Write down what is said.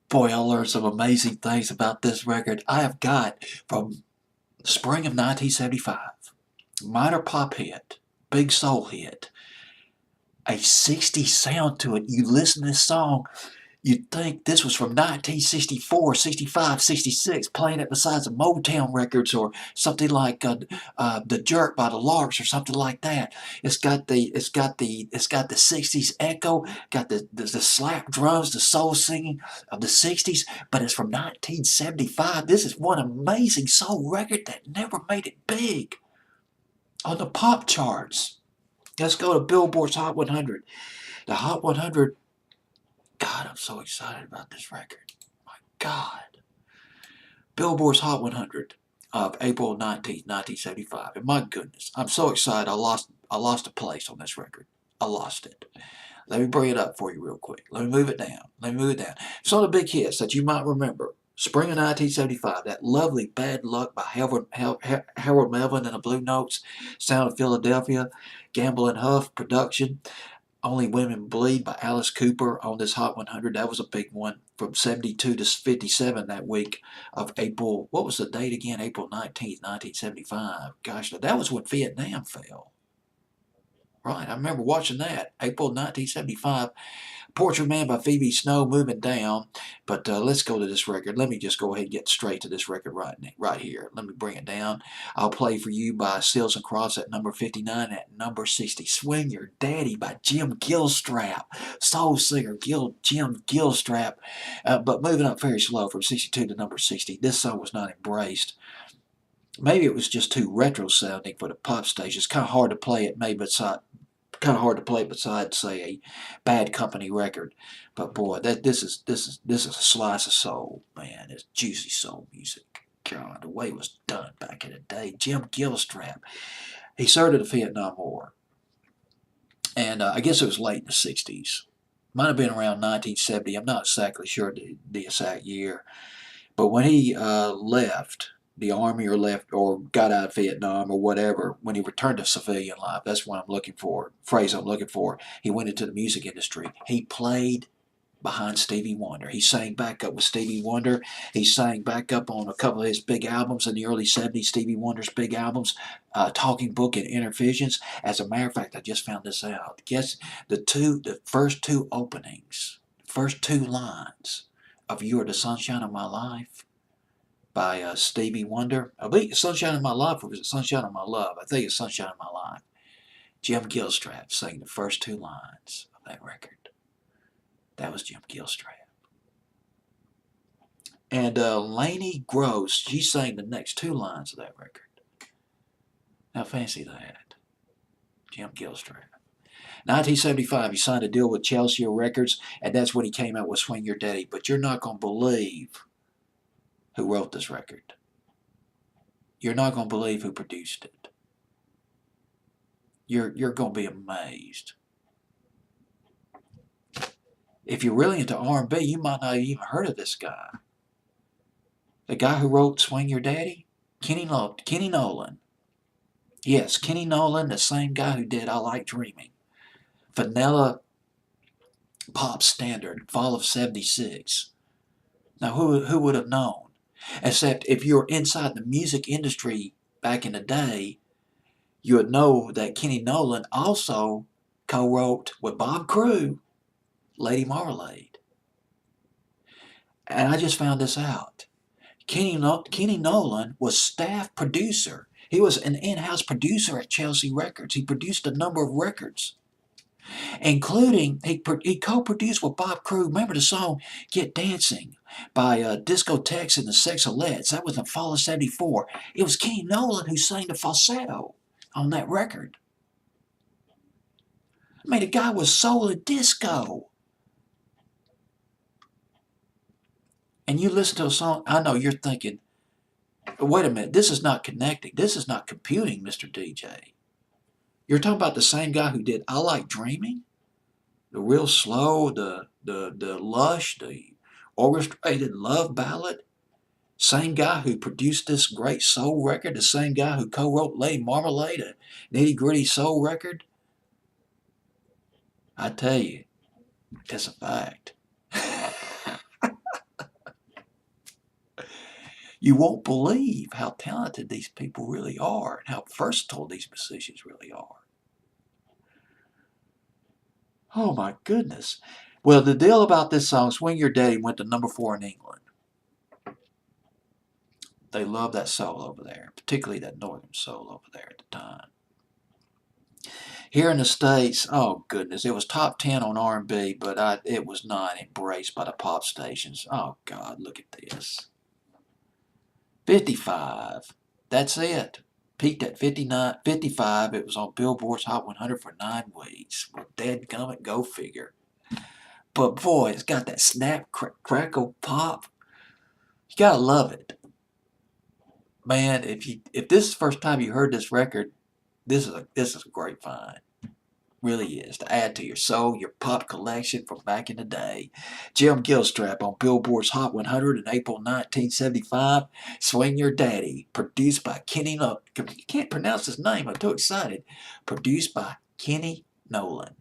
Boy, I learned some amazing things about this record. I have got from spring of 1975, minor pop hit, big soul hit, a 60s sound to it. You listen to this song, you'd think this was from 1964, 65, 66, playing it besides the Motown records or something like "The Jerk" by the Larks or something like that. It's got the 60s echo, got the slap drums, the soul singing of the 60s, but it's from 1975. This is one amazing soul record that never made it big on the pop charts. Let's go to Billboard's Hot 100. The Hot 100. God, I'm so excited about this record. My God. Billboard's Hot 100 of April 19th, 1975. And my goodness, I'm so excited. I lost a place on this record. I lost it. Let me bring it up for you real quick. Let me move it down. Some of the big hits that you might remember. Spring of 1975, that lovely Bad Luck by Harold Melvin and the Blue Notes, Sound of Philadelphia, Gamble and Huff production. Only Women Bleed by Alice Cooper on this Hot 100. That was a big one from 72 to 57 that week of April. What was the date again? April 19th, 1975. Gosh, that was when Vietnam fell. Right, I remember watching that. April 1975. Portrait Man by Phoebe Snow, Moving Down. But let's go to this record. Let me just go ahead and get straight to this record right here. Let me bring it down. I'll play for you by Seals and Cross at number 59. At number 60, Swing Your Daddy by Jim Gilstrap. Soul singer Jim Gilstrap. But moving up very slow from 62 to number 60. This song was not embraced. Maybe it was just too retro sounding for the pop station. It's kind of hard to play it beside, say, a Bad Company record. But boy, this is a slice of soul, man. It's juicy soul music. God, the way it was done back in the day. Jim Gilstrap. He served in the Vietnam War, and I guess it was late in the '60s. Might have been around 1970. I'm not exactly sure the exact year. But when he left the army or got out of Vietnam or whatever, when he returned to civilian life, that's what I'm looking for, phrase I'm looking for. He went into the music industry. He played behind Stevie Wonder. He sang back up with Stevie Wonder. He sang back up on a couple of his big albums in the early '70s, Stevie Wonder's big albums, Talking Book and Inner Visions. As a matter of fact, I just found this out. Guess the first two openings, first two lines of "You Are the Sunshine of My Life" by Stevie Wonder. I believe "Sunshine of My Life" or was it "Sunshine of My Love"? I think it's "Sunshine of My Life." Jim Gilstrap sang the first two lines of that record. That was Jim Gilstrap. And Lainey Gross, she sang the next two lines of that record. Now fancy that. Jim Gilstrap. 1975, he signed a deal with Chelsea Records, and that's when he came out with Swing Your Daddy. But you're not going to believe who wrote this record. You're not going to believe who produced it. You're going to be amazed. If you're really into R&B, you might not have even heard of this guy. The guy who wrote Swing Your Daddy? Kenny Nolan. Yes, Kenny Nolan, the same guy who did I Like Dreaming. Vanilla pop standard, fall of '76. Now, who would have known? Except if you're inside the music industry back in the day, you would know that Kenny Nolan also co-wrote with Bob Crew, Lady Marmalade. And I just found this out. Kenny Nolan was staff producer. He was an in-house producer at Chelsea Records. He produced a number of records, including he co-produced with Bob Crew. Remember the song "Get Dancing" by Discotheques and the Sexalettes? That was in the fall of '74. It was Kenny Nolan who sang the falsetto on that record. I mean, the guy was soul and disco. And you listen to a song, I know you're thinking, wait a minute, this is not connecting. This is not computing, Mr. DJ. You're talking about the same guy who did I Like Dreaming? The real slow, the lush, the orchestrated love ballad? Same guy who produced this great soul record? The same guy who co-wrote Lady Marmalade, a nitty-gritty soul record? I tell you, it's a fact. You won't believe how talented these people really are and how versatile these musicians really are. Oh my goodness. Well, the deal about this song, Swing Your Daddy, went to #4 in England. They love that soul over there, particularly that northern soul over there at the time. Here in the States, oh goodness, it was top 10 on R&B, but it was not embraced by the pop stations. Oh God, look at this. 55. That's it. Peaked at 59, 55. It was on Billboard's Hot 100 for 9 weeks. Well, dadgummit, go figure. But boy, it's got that snap, crackle, pop. You gotta love it. Man, if this is the first time you heard this record, this is a great find. Really is, to add to your soul, your pop collection from back in the day. Jim Gilstrap on Billboard's Hot 100 in April 1975. Swing Your Daddy, produced by Kenny Nolan. You can't pronounce his name, I'm too excited. Produced by Kenny Nolan.